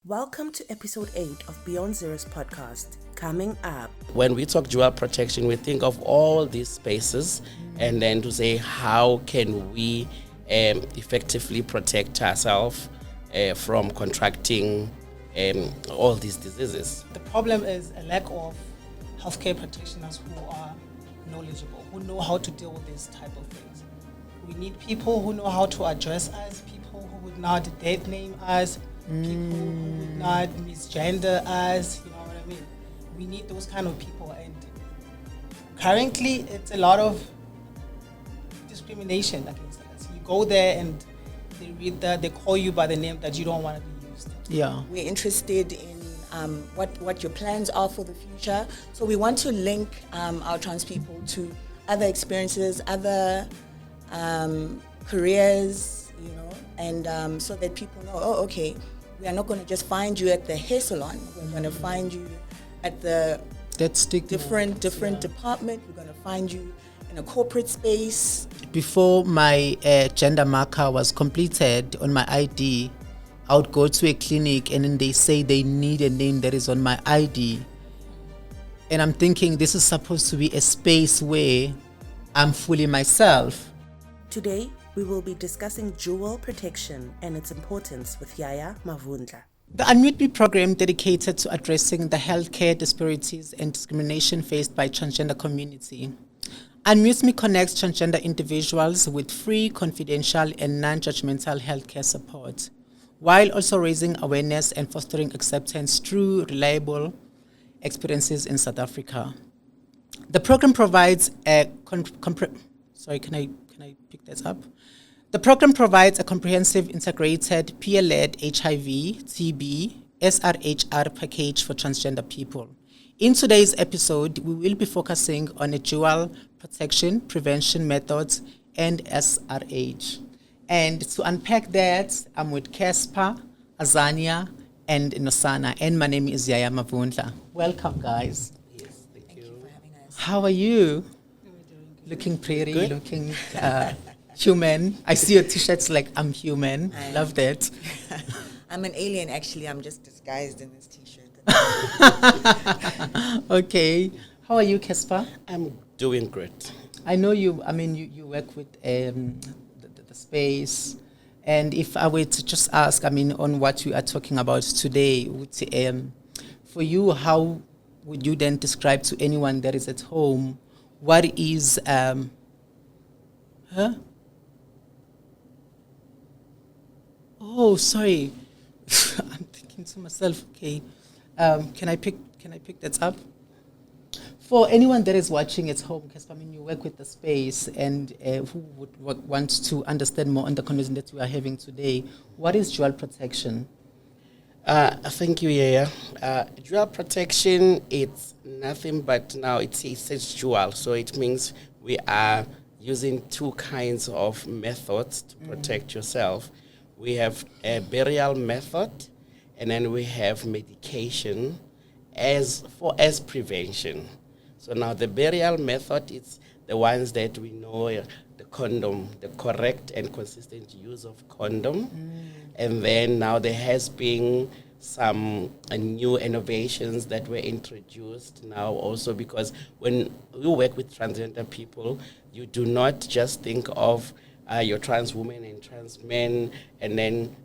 Welcome to episode 8 of Beyond Zero's podcast. Coming up. When we talk dual protection, we think of all these spaces and then to say how can we effectively protect ourselves from contracting all these diseases. The problem is a lack of healthcare practitioners who are knowledgeable, who know how to deal with these type of things. We need people who know how to address us, people who would not dead name us, people who would not misgender us, you know what I mean? We need those kind of people, and currently it's a lot of discrimination against us. You go there and they call you by the name that you don't want to be used. Yeah. We're interested in what your plans are for the future. So we want to link our trans people to other experiences, other careers, you know, and so that people know, oh, okay, we are not going to just find you at the hair salon. We're going to find you at the different department. We're going to find you in a corporate space. Before my gender marker was completed on my ID, I would go to a clinic and then they say they need a name that is on my ID. And I'm thinking this is supposed to be a space where I'm fully myself. Today, we will be discussing dual protection and its importance with Yaya Mavundla. The Unmute Me program dedicated to addressing the healthcare disparities and discrimination faced by transgender community. Unmute Me connects transgender individuals with free, confidential, and non-judgmental healthcare support, while also raising awareness and fostering acceptance through reliable experiences in South Africa. The program provides a Can I pick that up? The program provides a comprehensive, integrated, peer-led HIV, TB, SRHR package for transgender people. In today's episode, we will be focusing on a dual protection, prevention methods, and SRH. And to unpack that, I'm with Casper, Azania, and Nosana, and my name is Yaya Mavundla. Welcome, guys. Yes, thank you. Thank you for having us. How are you? Looking pretty, Good. looking human. I see your t-shirts like I'm human. I Love that. I'm an alien, actually. I'm just disguised in this t-shirt. Okay. How are you, Casper? I'm doing great. I know you work with the space. And if I were to just ask, on what we are talking about today, for you, how would you then describe to anyone that is at home what is Oh, sorry. I'm thinking to myself, okay. Can I pick that up? For anyone that is watching at home, because you work with the space, and who would want to understand more on the conversation that we are having today, what is dual protection? Thank you, Yaya. Dual protection, it's nothing but now it says dual, so it means we are using two kinds of methods to protect yourself. We have a burial method, and then we have medication as prevention. So now the burial method is the ones that we know, the condom, the correct and consistent use of condom. And then now there has been some new innovations that were introduced now also, because when you work with transgender people, you do not just think of your trans women and trans men and then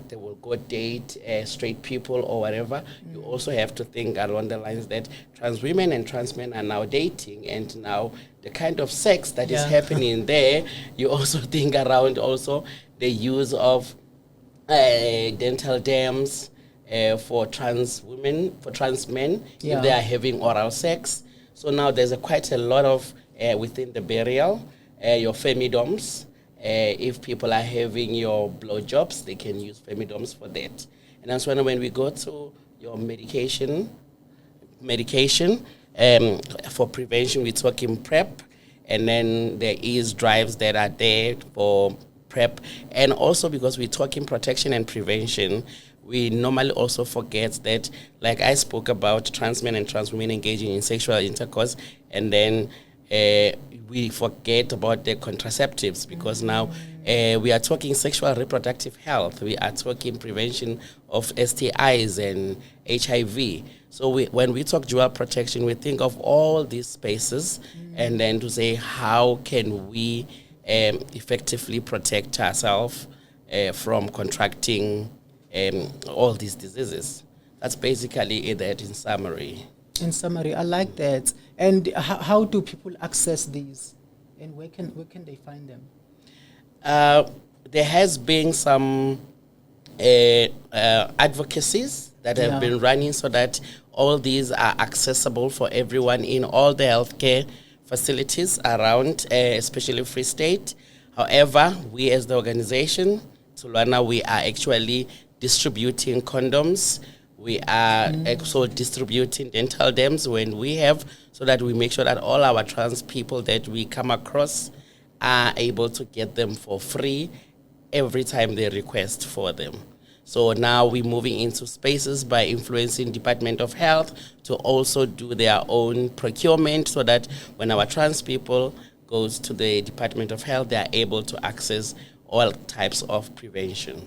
they will go date straight people or whatever. You also have to think along the lines that trans women and trans men are now dating, and now the kind of sex that is happening there, you also think around also the use of dental dams for trans women, for trans men, if they are having oral sex. So now there's quite a lot of within the burial, your femidoms. If people are having your blowjobs, they can use femidoms for that. And that's when we go to your medication for prevention, we're talking PrEP, and then there is drives that are there for PrEP. And also because we're talking protection and prevention, we normally also forget that, like I spoke about trans men and trans women engaging in sexual intercourse, and then we forget about the contraceptives, because now we are talking sexual reproductive health. We are talking prevention of STIs and HIV. So when we talk dual protection, we think of all these spaces, and then to say, how can we effectively protect ourselves from contracting all these diseases. That's basically it in summary. In summary, I like that. And how do people access these? And where can they find them? There has been some advocacies that have been running so that all these are accessible for everyone in all the healthcare facilities around, especially Free State. However, we as the organization, Tulwana, we are actually distributing condoms. We are also distributing dental dams when we have, so that we make sure that all our trans people that we come across are able to get them for free every time they request for them. So now we're moving into spaces by influencing Department of Health to also do their own procurement, so that when our trans people goes to the Department of Health, they are able to access all types of prevention.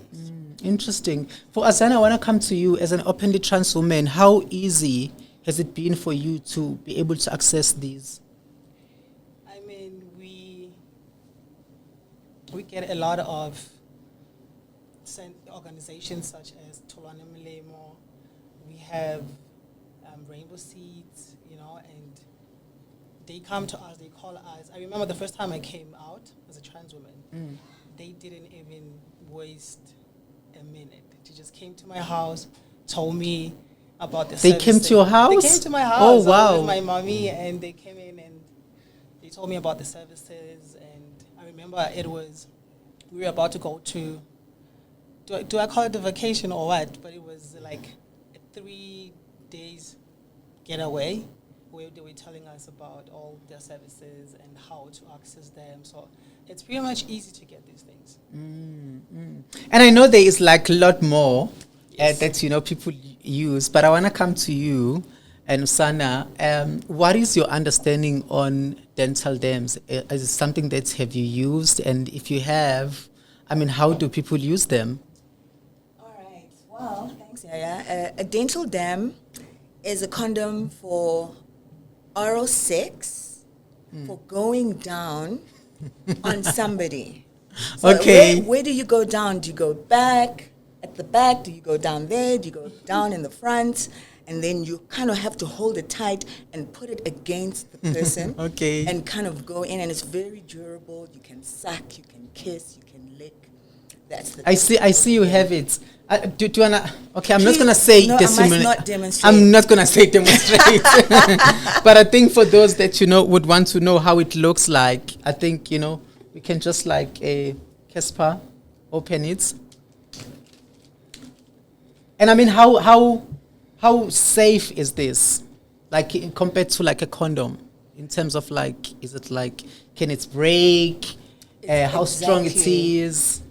Interesting. For Azana, I want to come to you as an openly trans woman. How easy has it been for you to be able to access these? I mean, we get a lot of organizations such as Tulwana Milemo. We have Rainbow Seeds, and they come to us, they call us. I remember the first time I came out as a trans woman, they didn't even waste a minute. They just came to my house, told me about the They came to your house? They came to my house. Oh, wow. With my mommy, and they came in and they told me about the services. And I remember we were about to go to, do I call it the vacation or what? But it was like a 3 days getaway where they were telling us about all their services and how to access them. So it's pretty much easy to get these things. And I know there is like a lot more that people use, but I want to come to you and Usana. What is your understanding on dental dams? Is it something that have you used? And if you have, how do people use them? All right. Well, thanks, Yaya. A dental dam is a condom for oral sex, for going down on somebody. So Okay. Where do you go down? Do you go back, at the back? Do you go down there? Do you go down in the front? And then you kind of have to hold it tight and put it against the person. Okay. And kind of go in, and it's very durable. You can suck, you can kiss, you can lick. That's the I see you have it. Do you wanna? Okay, I'm not gonna say No, I must not demonstrate. I'm not gonna say demonstrate. But I think for those that would want to know how it looks like, I think we can just like a Casper open it. And how safe is this? Like compared to like a condom, in terms of like, is it like, can it break? How strong it is?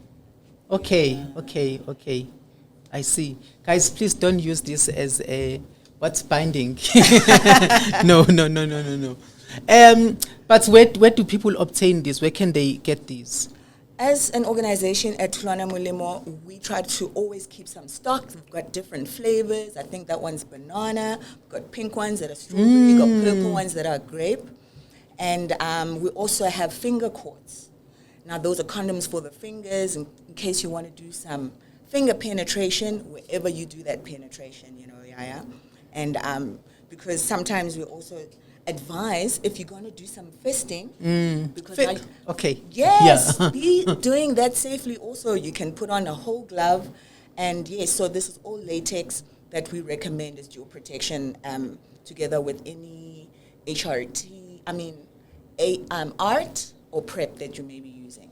Okay. I see. Guys, please don't use this as a what's binding. No. But where do people obtain this? Where can they get these? As an organization at Tulwana Mulemo, we try to always keep some stock. We've got different flavors. I think that one's banana. We've got pink ones that are strawberry. We've got purple ones that are grape. And we also have finger cords. Now, those are condoms for the fingers in case you want to do some finger penetration, wherever you do that penetration, Yaya. And because sometimes we also advise if you're going to do some fisting. Because okay. Yes, Yeah. be doing that safely also. You can put on a whole glove. And yes, so this is all latex that we recommend as dual protection together with any ART or PrEP that you may be using.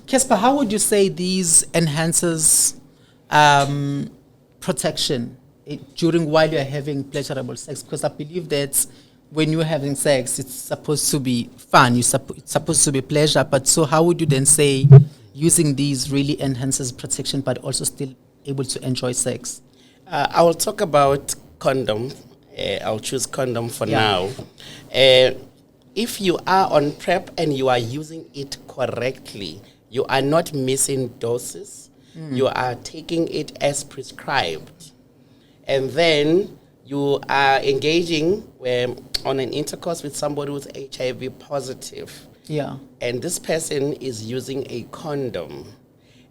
Casper, how would you say these enhances protection during while you're having pleasurable sex? Because I believe that when you're having sex, it's supposed to be fun. It's supposed to be pleasure. But so how would you then say using these really enhances protection, but also still able to enjoy sex? I will talk about condom. I'll choose condom for now. if you are on PrEP and you are using it correctly, you are not missing doses. You are taking it as prescribed. And then you are engaging on an intercourse with somebody who's HIV positive. Yeah. And this person is using a condom.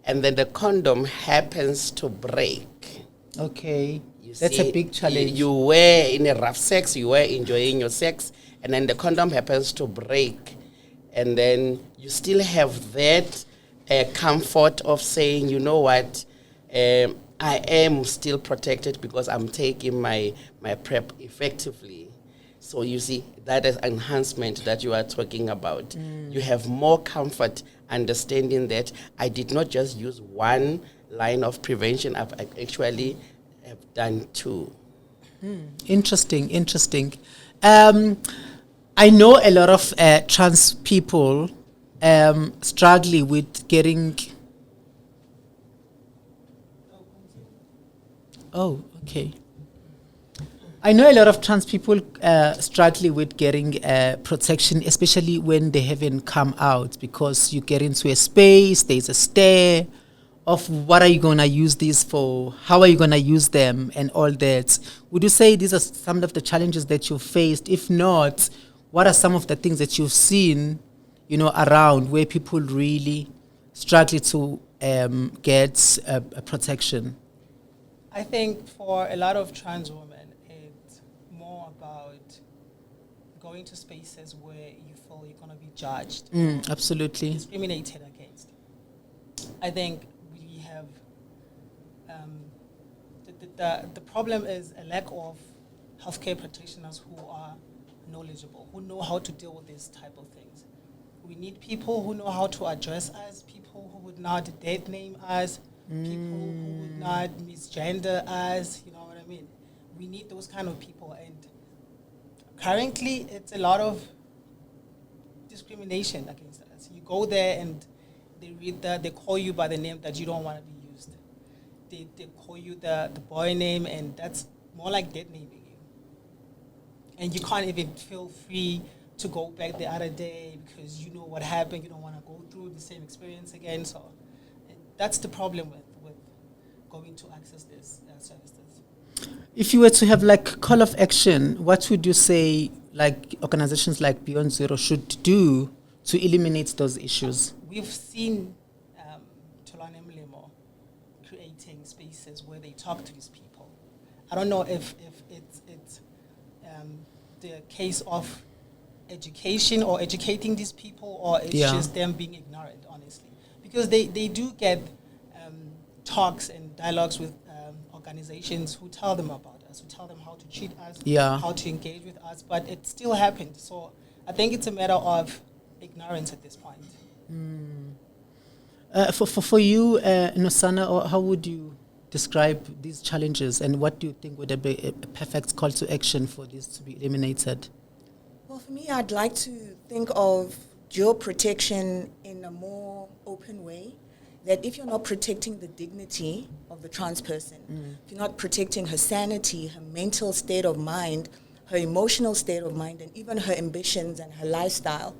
And then the condom happens to break. Okay. You That's see, a big challenge. You were in a rough sex, you were enjoying your sex, and then the condom happens to break. And then you still have that comfort of saying, you know what, I am still protected because I'm taking my PrEP effectively. So you see, that is enhancement that you are talking about. You have more comfort understanding that I did not just use one line of prevention, I've actually have done two. Interesting. I know a lot of trans people struggling with getting. Oh, okay. I know a lot of trans people struggling with getting protection, especially when they haven't come out, because you get into a space, there's a stare of what are you going to use these for, how are you going to use them, and all that. Would you say these are some of the challenges that you've faced? If not, what are some of the things that you've seen, around where people really struggle to get protection? I think for a lot of trans women, it's more about going to spaces where you feel you're going to be judged, Absolutely. discriminated against. I think we have the problem is a lack of healthcare practitioners who are knowledgeable, who know how to deal with these type of things. We need people who know how to address us, people who would not dead name us, people who would not misgender us, you know what I mean? We need those kind of people, and currently it's a lot of discrimination against us. You go there and they call you by the name that you don't want to be used. They call you the boy name, and that's more like dead naming you. And you can't even feel free to go back the other day because you know what happened. You don't want to go through the same experience again. So that's the problem with going to access these services. If you were to have like call of action, what would you say like organizations like Beyond Zero should do to eliminate those issues? We've seen Tolani Mlemo creating spaces where they talk to these people. I don't know if it's the case of education or educating these people, or it's just them being ignorant, honestly. Because they do get talks and dialogues with organizations who tell them about us, who tell them how to treat us, how to engage with us, but it still happens. So I think it's a matter of ignorance at this point. For you, Nosana, or how would you describe these challenges, and what do you think would be a perfect call to action for this to be eliminated? Well, for me, I'd like to think of dual protection in a more open way. That if you're not protecting the dignity of the trans person, if you're not protecting her sanity, her mental state of mind, her emotional state of mind, and even her ambitions and her lifestyle,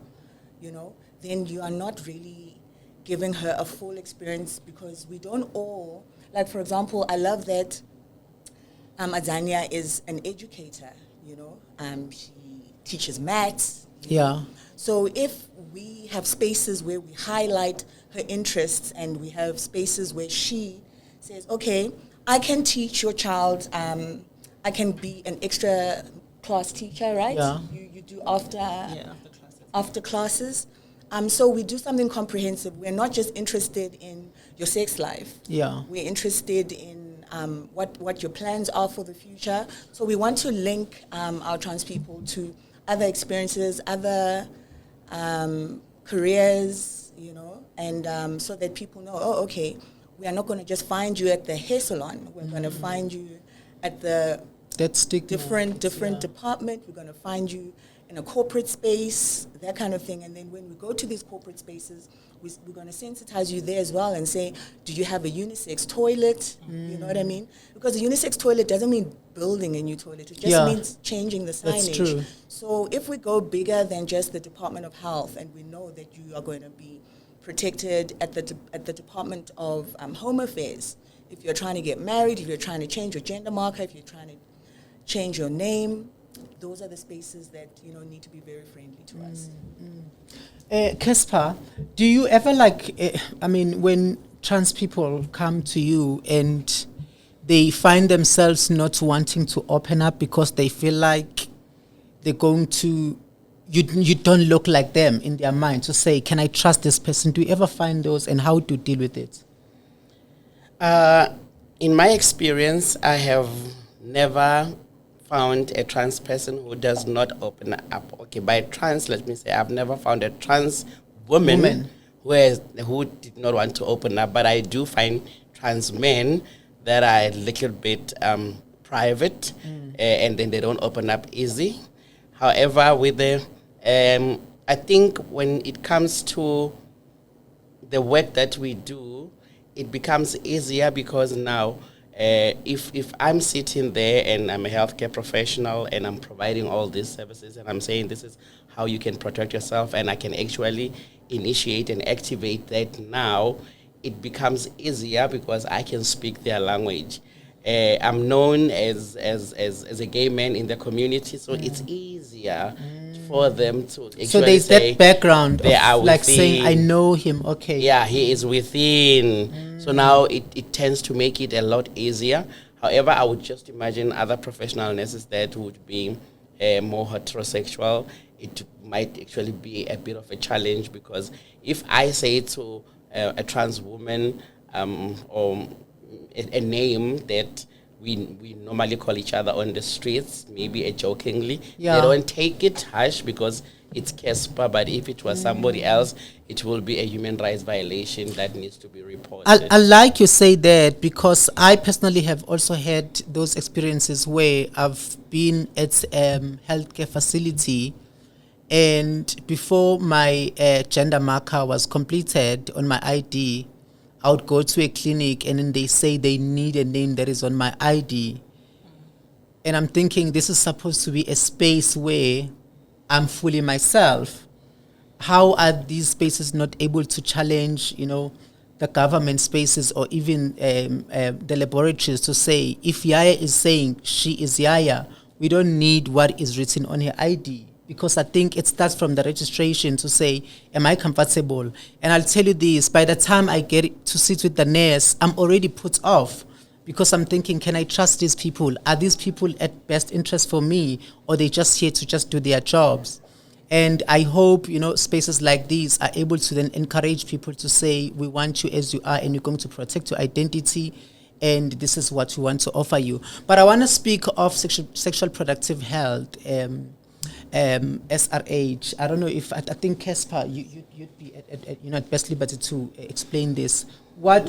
then you are not really giving her a full experience, because we don't all, like for example, I love that Azania is an educator, she teaches maths. Yeah. So if we have spaces where we highlight her interests, and we have spaces where she says, okay, I can teach your child, I can be an extra class teacher, right? Yeah. You do after classes. So we do something comprehensive. We're not just interested in your sex life. Yeah. We're interested in what your plans are for the future. So we want to link our trans people to other experiences, other careers, and so that people know, oh, okay, we are not going to just find you at the hair salon. We're going to find you at the different department. We're going to find you in a corporate space, that kind of thing. And then when we go to these corporate spaces, we're going to sensitize you there as well and say, do you have a unisex toilet? You know what I mean? Because a unisex toilet doesn't mean building a new toilet. It just means changing the signage. That's true. So if we go bigger than just the Department of Health, and we know that you are going to be protected at the Department of Home Affairs, if you're trying to get married, if you're trying to change your gender marker, if you're trying to change your name, those are the spaces that need to be very friendly to us. Casper, do you ever when trans people come to you and they find themselves not wanting to open up because they feel like they're going to, you don't look like them in their mind, to say, can I trust this person? Do you ever find those, and how do you deal with it? In my experience, I have never found a trans person who does not open up. Okay, by trans, let me say, I've never found a trans woman who did not want to open up, but I do find trans men that are a little bit private, and then they don't open up easy. However, with the, I think when it comes to the work that we do, it becomes easier because now, if I'm sitting there and I'm a healthcare professional and I'm providing all these services and I'm saying this is how you can protect yourself, and I can actually initiate and activate that now, it becomes easier because I can speak their language. I'm known as a gay man in the community, so it's easier for them to actually so there's say that background they are of like within. saying, I know him, okay. Yeah, he is within. So now it tends to make it a lot easier. However, I would just imagine other professional nurses that would be more heterosexual. It might actually be a bit of a challenge, because if I say to a trans woman or a name that we normally call each other on the streets, maybe jokingly, they don't take it harsh because it's Casper, but if it was somebody else, it will be a human rights violation that needs to be reported. I like you say that, because I personally have also had those experiences where I've been at healthcare facility, and before my gender marker was completed on my ID, I would go to a clinic and then they say they need a name that is on my ID. And I'm thinking, this is supposed to be a space where I'm fully myself. How are these spaces not able to challenge, the government spaces or even the laboratories to say, if Yaya is saying she is Yaya, we don't need what is written on her ID? Because I think it starts from the registration to say, am I comfortable? And I'll tell you this, by the time I get to sit with the nurse, I'm already put off, because I'm thinking, can I trust these people? Are these people at best interest for me, or they just here to just do their jobs? And I hope, spaces like these are able to then encourage people to say, we want you as you are, and you're going to protect your identity, and this is what we want to offer you. But I want to speak of sexual productive health, SRH. I don't know if, I think Casper, you'd be at best liberty to explain this. What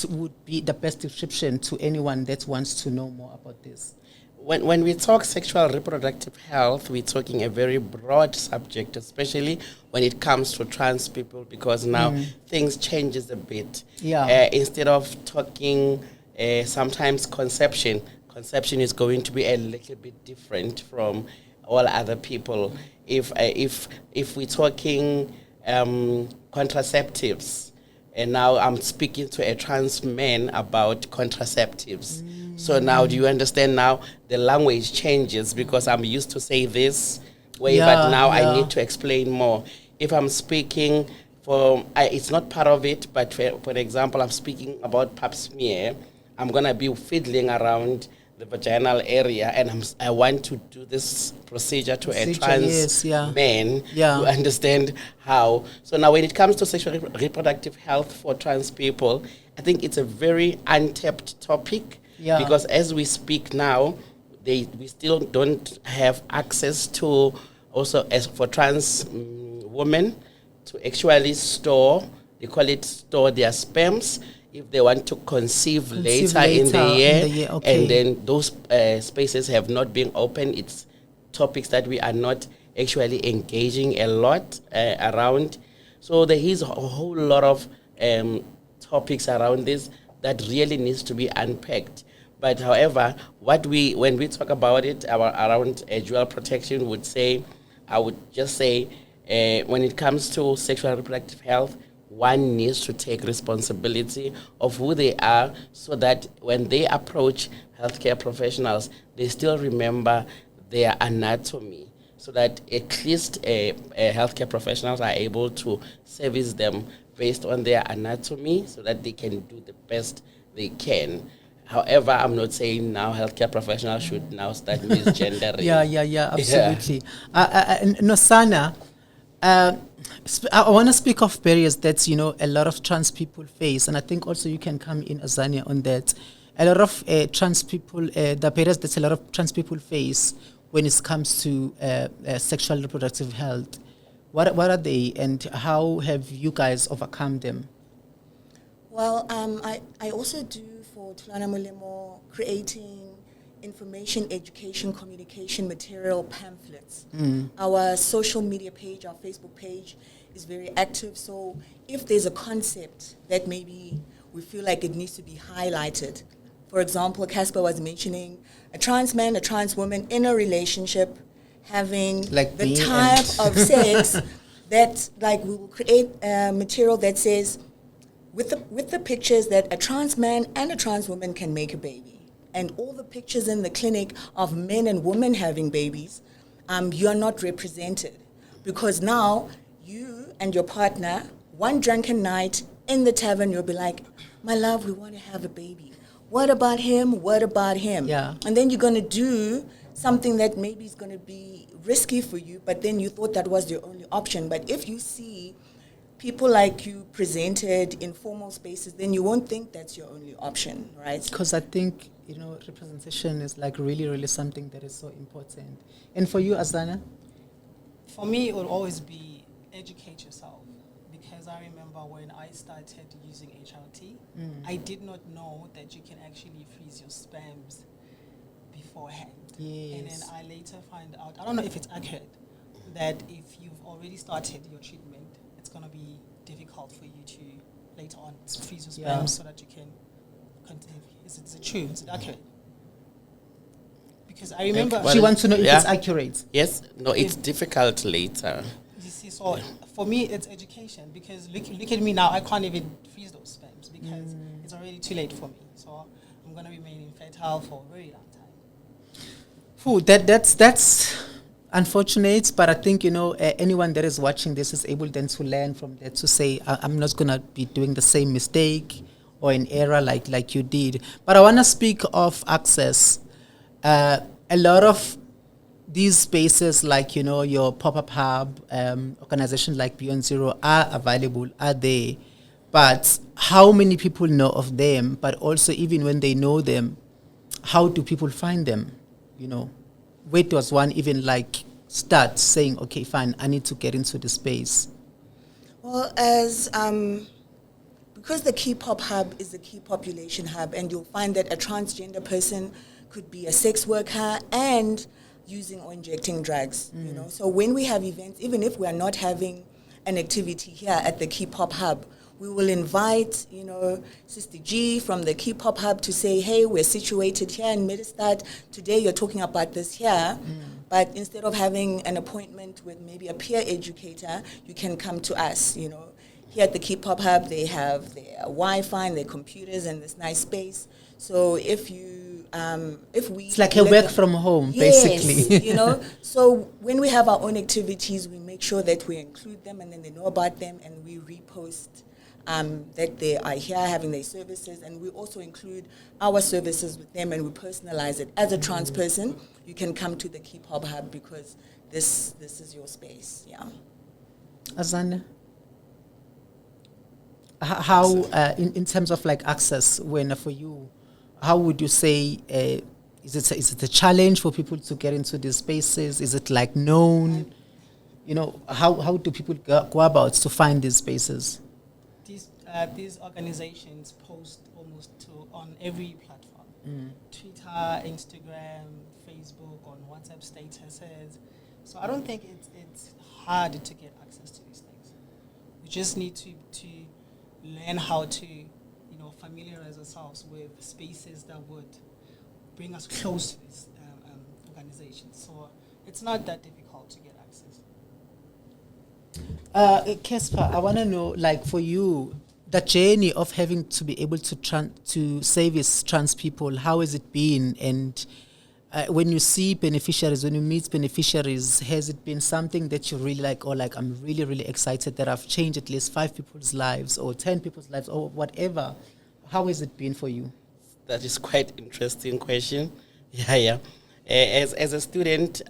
would be the best description to anyone that wants to know more about this? When we talk sexual reproductive health, we're talking a very broad subject, especially when it comes to trans people, because now things changes a bit. Instead of talking sometimes conception is going to be a little bit different from all other people. If we're talking contraceptives, and now I'm speaking to a trans man about contraceptives. So now, do you understand now the language changes, because I'm used to say this way, but now I need to explain more. If I'm speaking it's not part of it, but for example, I'm speaking about pap smear, I'm going to be fiddling around the vaginal area, and I want to do this procedure to a trans man to understand how. So now when it comes to sexual reproductive health for trans people, I think it's a very untapped topic, because as we speak now, we still don't have access to, also as for trans women, to actually store their sperms if they want to conceive later in the year. And then those spaces have not been open. It's topics that we are not actually engaging a lot around. So there is a whole lot of topics around this that really needs to be unpacked. But however, when we talk about it around dual protection, I would just say when it comes to sexual and reproductive health, one needs to take responsibility of who they are, so that when they approach healthcare professionals, they still remember their anatomy, so that at least healthcare professionals are able to service them based on their anatomy, so that they can do the best they can. However, I'm not saying now healthcare professionals should now start misgendering. Yeah, absolutely. Nosana, I want to speak of barriers that, a lot of trans people face, and I think also you can come in, Azania, on that. A lot of trans people, the barriers that a lot of trans people face when it comes to sexual and reproductive health. What are they, and how have you guys overcome them? Well, I also do for Tulana Molemo creating information, education, communication material pamphlets. Our social media page, our Facebook page is very active. So if there's a concept that maybe we feel like it needs to be highlighted, for example, Casper was mentioning a trans man, a trans woman in a relationship having the type of sex that, like, we will create material that says with the pictures that a trans man and a trans woman can make a baby. And all the pictures in the clinic of men and women having babies, you're not represented. Because now you and your partner, one drunken night in the tavern, you'll be like, my love, we want to have a baby. What about him? What about him? Yeah. And then you're going to do something that maybe is going to be risky for you, but then you thought that was your only option. But if you see people like you presented in formal spaces, then you won't think that's your only option, right? Because I think, representation is like really, really something that is so important. And for you, Azana? For me, it would always be educate yourself. Because I remember when I started using HRT, I did not know that you can actually freeze your sperms beforehand. Yes. And then I later find out, I don't know if it's accurate, that if you've already started your treatment, it's going to be difficult for you to later on freeze your sperms so that you can continue. Is it true? Is it accurate? Because I remember... She wants to know if it's accurate. Yes. No, it's difficult later. You see, so for me, it's education. Because look at me now. I can't even freeze those sperms because it's already too late for me. So I'm going to remain infertile for a very long time. That's unfortunate, but I think, anyone that is watching this is able then to learn from that, to say, I'm not going to be doing the same mistake or an error like you did. But I want to speak of access. A lot of these spaces, like, your pop-up hub, organizations like Beyond Zero are available, are there. But how many people know of them? But also, even when they know them, how do people find them? Where does one even start saying, okay, fine, I need to get into the space? Well, because the Key Pop Hub is a key population hub, and you'll find that a transgender person could be a sex worker and using or injecting drugs. So when we have events, even if we are not having an activity here at the Key Pop Hub, we will invite, Sister G from the Key Pop Hub to say, hey, we're situated here in Middlestad. Today you're talking about this here. But instead of having an appointment with maybe a peer educator, you can come to us, Here at the Key Pop Hub, they have their Wi-Fi and their computers and this nice space. So if we... It's like a work from home, basically. So when we have our own activities, we make sure that we include them and then they know about them, and we repost that they are here having their services, and we also include our services with them, and we personalize it. As a trans person, you can come to the Key Pop Hub because this is your space. Yeah. Azana, how in terms of access, when for you, how would you say is it a challenge for people to get into these spaces? Is it known? How do people go about to find these spaces? These organizations post almost on every platform. Twitter, Instagram, Facebook, on WhatsApp statuses. So I don't think it's hard to get access to these things. We just need to learn how to, familiarize ourselves with spaces that would bring us close to these organizations. So it's not that difficult to get access. Casper, I want to know, like for you, the journey of having to be able to service trans people, how has it been? And when you see beneficiaries, when you meet beneficiaries, has it been something that you really like, or like, I'm really, really excited that I've changed at least 5 people's lives or 10 people's lives or whatever? How has it been for you? That is quite interesting question. Yeah. As a student,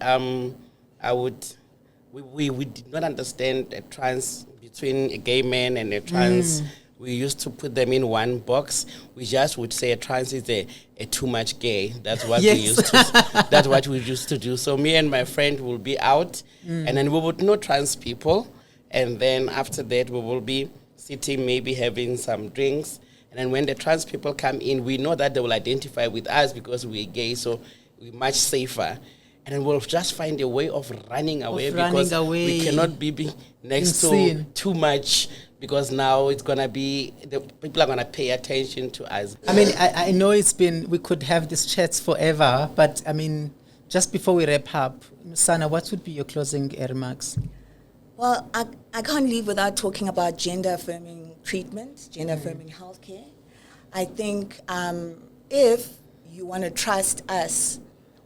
we did not understand a trans between a gay man and a trans. We used to put them in one box. We just would say a trans is a too much gay. That's what we used to. That's what we used to do. So me and my friend will be out, and then we would know trans people, and then after that we will be sitting, maybe having some drinks, and then when the trans people come in, we know that they will identify with us because we're gay, so we're much safer. And then we'll just find a way of running away because we cannot be next to too much, because now it's going to be, the people are going to pay attention to us. I mean, I know we could have these chats forever, but I mean, just before we wrap up, Sana, what would be your closing remarks? Well, I can't leave without talking about gender-affirming treatment, gender-affirming healthcare. I think if you want to trust us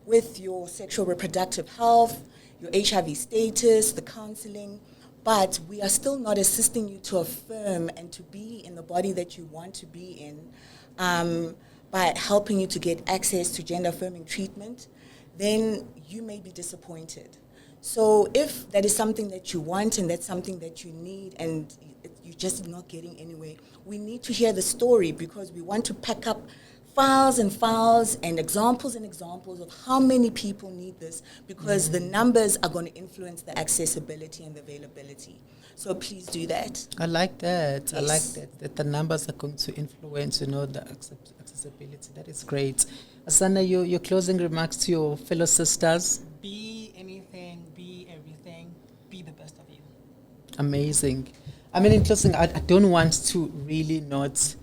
with your sexual reproductive health, your HIV status, the counseling, but we are still not assisting you to affirm and to be in the body that you want to be in by helping you to get access to gender-affirming treatment, then you may be disappointed. So if that is something that you want and that's something that you need and you're just not getting anywhere, we need to hear the story, because we want to pack up files and examples of how many people need this, because the numbers are going to influence the accessibility and the availability. So please do that. I like that. Yes. I like that the numbers are going to influence, the accessibility. That is great. Asana, your closing remarks to your fellow sisters? Be anything, be everything, be the best of you. Amazing. I mean, in closing, I don't want to really not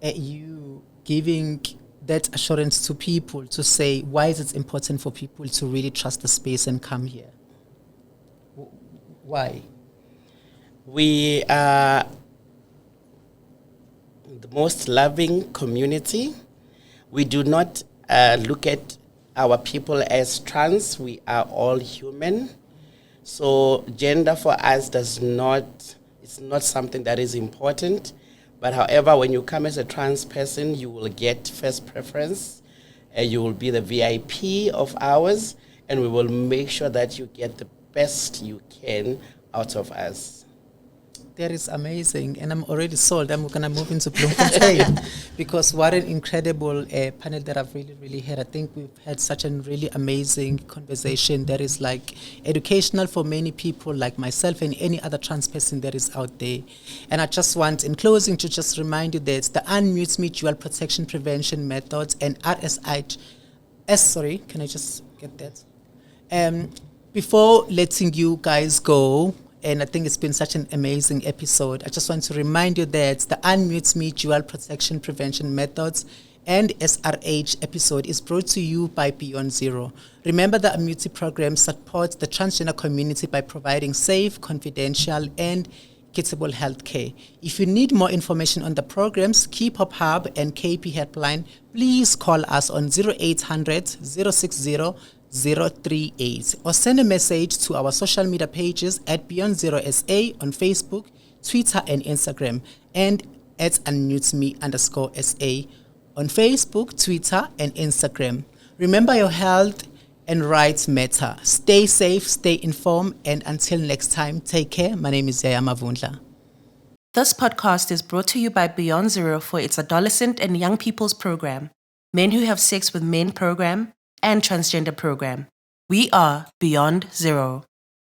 you giving that assurance to people to say, why is it important for people to really trust the space and come here? Why? We are the most loving community. We do not look at our people as trans. We are all human. So gender for us it's not something that is important. But however, when you come as a trans person, you will get first preference. You will be the VIP of ours, and we will make sure that you get the best you can out of us. That is amazing, and I'm already sold. I'm going to move into Bloemfontein because what an incredible panel that I've really, really had. I think we've had such a really amazing conversation that is like educational for many people like myself and any other trans person that is out there. And I just want, in closing, to just remind you that the Unmute Me Dual Protection Prevention Methods and sorry, can I just get that? Before letting you guys go, and I think it's been such an amazing episode, I just want to remind you that the Unmute Me Dual Protection Prevention Methods and SRH episode is brought to you by Beyond Zero. Remember, the Unmute program supports the transgender community by providing safe, confidential, and equitable health care. If you need more information on the programs, K-Pop Hub and KP Helpline, please call us on 0800 060 038 or send a message to our social media pages at Beyond Zero SA on Facebook, Twitter, and Instagram, and at unmuteme_SA on Facebook, Twitter, and Instagram. Remember, your health and rights matter. Stay safe, stay informed, and until next time, take care. My name is Yaya Mavundla. This podcast is brought to you by Beyond Zero for its adolescent and young people's program, Men Who Have Sex with Men program, and Transgender program. We are Beyond Zero.